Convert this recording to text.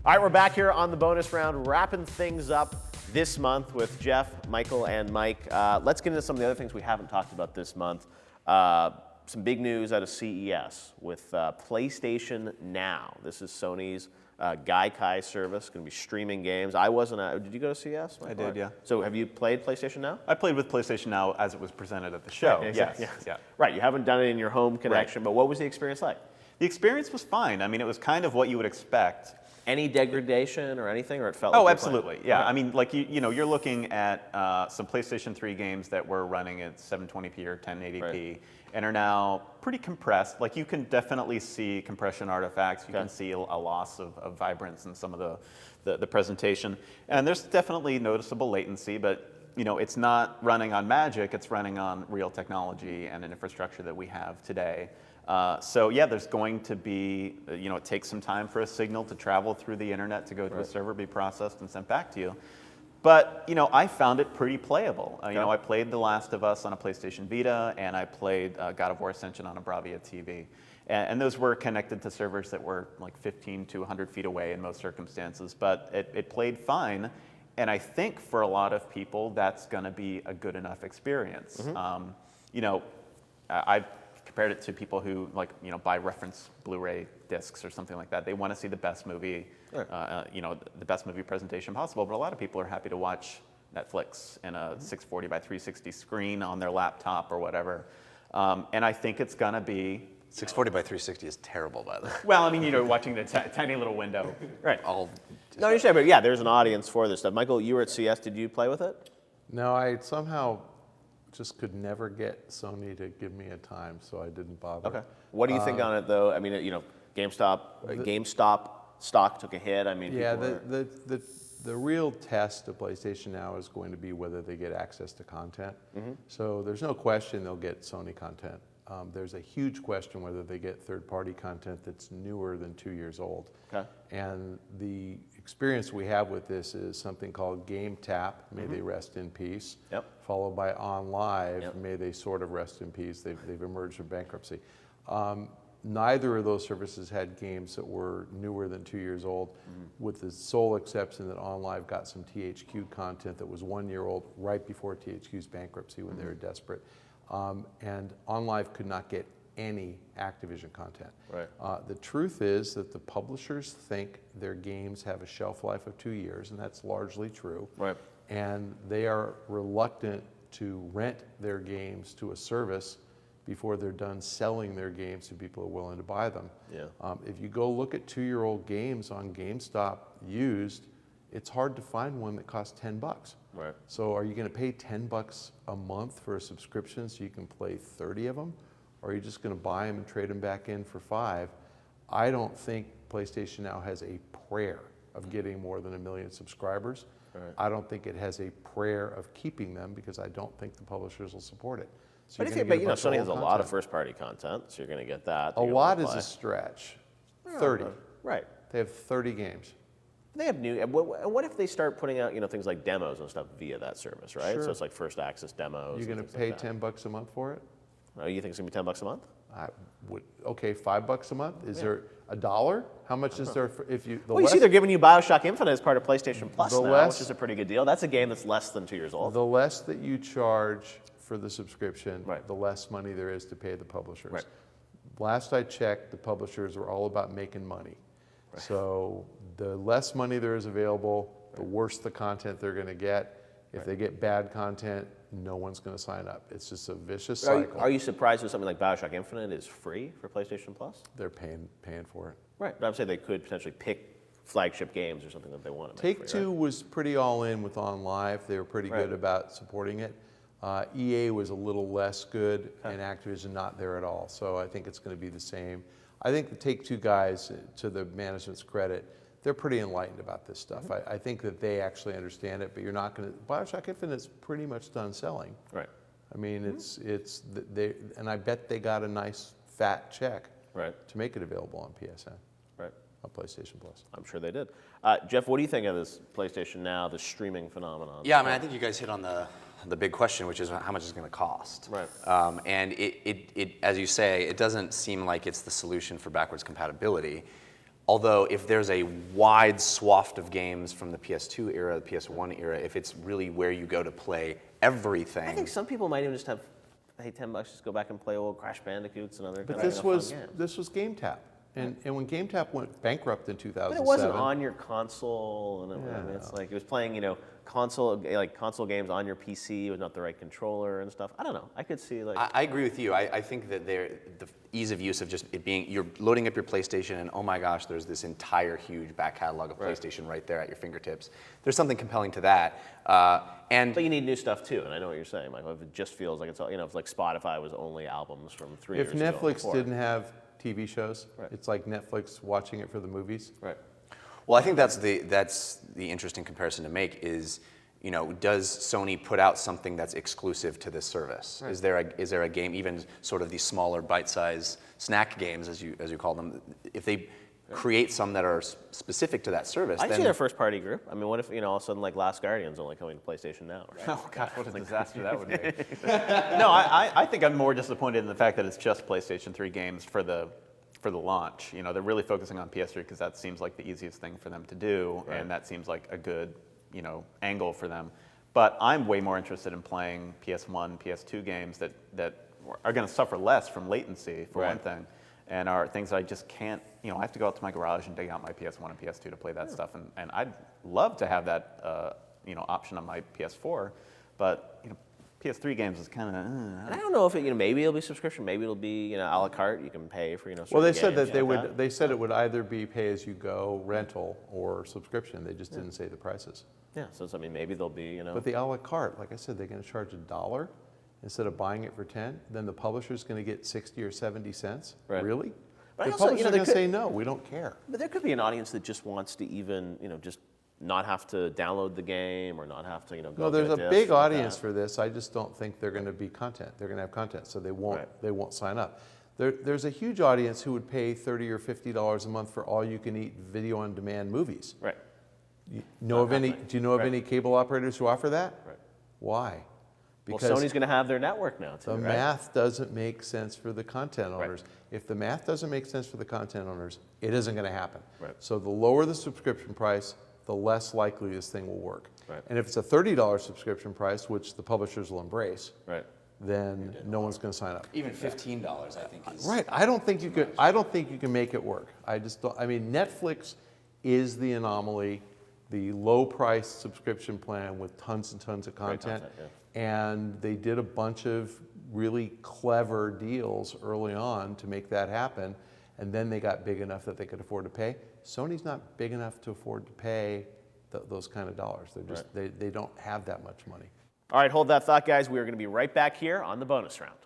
All right, we're back here on the bonus round, wrapping things up this month with Jeff, Michael, and Mike. Let's get into some of the other things we haven't talked about this month. Some big news out of CES with PlayStation Now. This is Sony's Gaikai service, going to be streaming games. I wasn't. Did you go to CES? I did, yeah. So have you played PlayStation Now? I played with PlayStation Now as it was presented at the show. Right, yes. yes. Yeah. Right. You haven't done it in your home connection, Right. but what was the experience like? The experience was fine. I mean, it was kind of what you would expect. Any degradation or anything, or it felt? Oh, like absolutely. Yeah. Okay. I mean, like you're looking at some PlayStation 3 games that were running at 720p or 1080p, Right. and are now pretty compressed. Like you can definitely see compression artifacts. You can see a loss of vibrance in some of the presentation, and there's definitely noticeable latency, but it's not running on magic. It's running on real technology and an infrastructure that we have today. So yeah, there's going to be, it takes some time for a signal to travel through the internet to go to a server, be processed, and sent back to you. But I found it pretty playable. I played The Last of Us on a PlayStation Vita, and I played God of War Ascension on a Bravia TV. And those were connected to servers that were like 15 to 100 feet away in most circumstances. But it played fine. And I think for a lot of people, that's going to be a good enough experience. Mm-hmm. I've compared it to people who buy reference Blu-ray discs or something like that. They want to see the best movie, the best movie presentation possible. But a lot of people are happy to watch Netflix in a 640 by 360 screen on their laptop or whatever. And I think it's going to be 640 by 360 is terrible, by the way. well, I mean, watching the tiny little window. Right. All No, I understand, but yeah, there's an audience for this stuff. Michael, you were at CS. Did you play with it? No, I somehow just could never get Sony to give me a time, so I didn't bother. Okay. What do you think on it, though? I mean, GameStop stock took a hit. I mean, Yeah, people the real test of PlayStation Now is going to be whether they get access to content. Mm-hmm. So there's no question they'll get Sony content. There's a huge question whether they get third-party content that's newer than 2 years old. Okay. And the experience we have with this is something called GameTap, may they rest in peace, followed by OnLive, may they sort of rest in peace. They've emerged from bankruptcy. Neither of those services had games that were newer than 2 years old, with the sole exception that OnLive got some THQ content that was 1 year old right before THQ's bankruptcy when they were desperate. And OnLive could not get any Activision content. Right. The truth is that the publishers think their games have a shelf life of 2 years, and that's largely true. Right. And they are reluctant to rent their games to a service before they're done selling their games to people who are willing to buy them. Yeah. If you go look at 2-year-old games on GameStop used, it's hard to find one that costs $10. Right. So are you going to pay $10 a month for a subscription so you can play 30 of them? Or are you just going to buy them and trade them back in for $5? I don't think PlayStation Now has a prayer of getting more than 1 million subscribers. Right. I don't think it has a prayer of keeping them because I don't think the publishers will support it. So but Sony has a lot of first-party content, so you're going to get that. A lot is a stretch. 30. Right. They have 30 games. They have new. What if they start putting out things like demos and stuff via that service, right? Sure. So it's like first access demos. You're going to pay $10 a month for it? Oh, you think it's going to be $10 a month? Okay, $5 a month. Is there $1? How much is there if you? You see, they're giving you BioShock Infinite as part of PlayStation Plus now, which is a pretty good deal. That's a game that's less than 2 years old. The less that you charge for the subscription, the less money there is to pay the publishers. Right. Last I checked, the publishers are all about making money. Right. So the less money there is available, the worse the content they're going to get. If they get bad content, no one's going to sign up. It's just a vicious cycle. Are you surprised with something like BioShock Infinite is free for PlayStation Plus? They're paying for it. Right, but I'm saying they could potentially pick flagship games or something that they want to make. Take-Two was pretty all in with OnLive. They were pretty good about supporting it. EA was a little less good, and Activision not there at all. So I think it's going to be the same. I think the Take-Two guys, to the management's credit, they're pretty enlightened about this stuff. Mm-hmm. I think that they actually understand it, but you're not going to. BioShock Infinite's pretty much done selling. Right. I mean, and I bet they got a nice fat check. Right. To make it available on PSN. Right. On PlayStation Plus. I'm sure they did. Jeff, what do you think of this PlayStation Now, the streaming phenomenon? Yeah, I mean, I think you guys hit on the big question, which is how much is it going to cost? Right. And it, as you say, it doesn't seem like it's the solution for backwards compatibility. Although if there's a wide swath of games from the PS2 era, the PS1 era, if it's really where you go to play everything. I think some people might even just have, hey, $10, just go back and play old Crash Bandicoots and other. But kind of this fun was games. GameTap, and when GameTap went bankrupt in 2007, But it wasn't on your console, and I mean, it's like it was playing, console games on your PC with not the right controller and stuff. I don't know. I could see like. I agree with you. I think that the ease of use of just it being, you're loading up your PlayStation and oh my gosh, there's this entire huge back catalog of PlayStation right there at your fingertips. There's something compelling to that. But you need new stuff too, and I know what you're saying, Michael. If it just feels like it's all, if like Spotify was only albums from 3 years if ago. Netflix didn't have TV shows, it's like Netflix watching it for the movies. Right. Well, I think that's the interesting comparison to make is, does Sony put out something that's exclusive to this service? Right. Is there a game, even sort of these smaller bite-sized snack games, as you call them, if they create some that are specific to that service? I see their first-party group. I mean, what if all of a sudden like Last Guardian's only coming to PlayStation now? Right? Oh God, what a disaster that would be. No, I think I'm more disappointed in the fact that it's just PlayStation 3 games for the launch. They're really focusing on PS3 because that seems like the easiest thing for them to do, and that seems like a good angle for them. But I'm way more interested in playing PS1, PS2 games that are going to suffer less from latency, for one thing, and are things I just can't, I have to go out to my garage and dig out my PS1 and PS2 to play that stuff, and I'd love to have that, option on my PS4, but, PS3 games is kind of. And I don't know if maybe it'll be subscription, maybe it'll be a la carte. You can pay for Well, they said games that they like would. They said it would either be pay-as-you-go rental or subscription. They just didn't say the prices. Yeah, so maybe they'll be But the a la carte, like I said, they're going to charge $1 instead of buying it for 10. Then the publisher's going to get 60 or 70 cents. Right. Really? But The also, publisher's going to say no. We don't care. But there could be an audience that just wants to even just not have to download the game or not have to go. No, there's get a disc big like audience that. for this. I just don't think they're going to be content. They're going to have content, so they won't sign up. There's a huge audience who would pay $30 or $50 a month for all-you-can-eat video-on-demand movies. Right. Do you know of any cable operators who offer that? Right. Why? Well, Sony's going to have their network now too. The right? math doesn't make sense for the content owners. If the math doesn't make sense for the content owners, it isn't going to happen. Right. So the lower the subscription price, the less likely this thing will work. Right. And if it's a $30 subscription price, which the publishers will embrace, Right. then no one's going to sign up. Even $15, I think, is Right. I don't think you could. I don't think you can make it work. I just don't. I mean, Netflix is the anomaly, the low-price subscription plan with tons and tons of content, and they did a bunch of really clever deals early on to make that happen, and then they got big enough that they could afford to pay. Sony's not big enough to afford to pay those kind of dollars. They're just they don't have that much money. All right, hold that thought, guys. We are going to be right back here on the bonus round.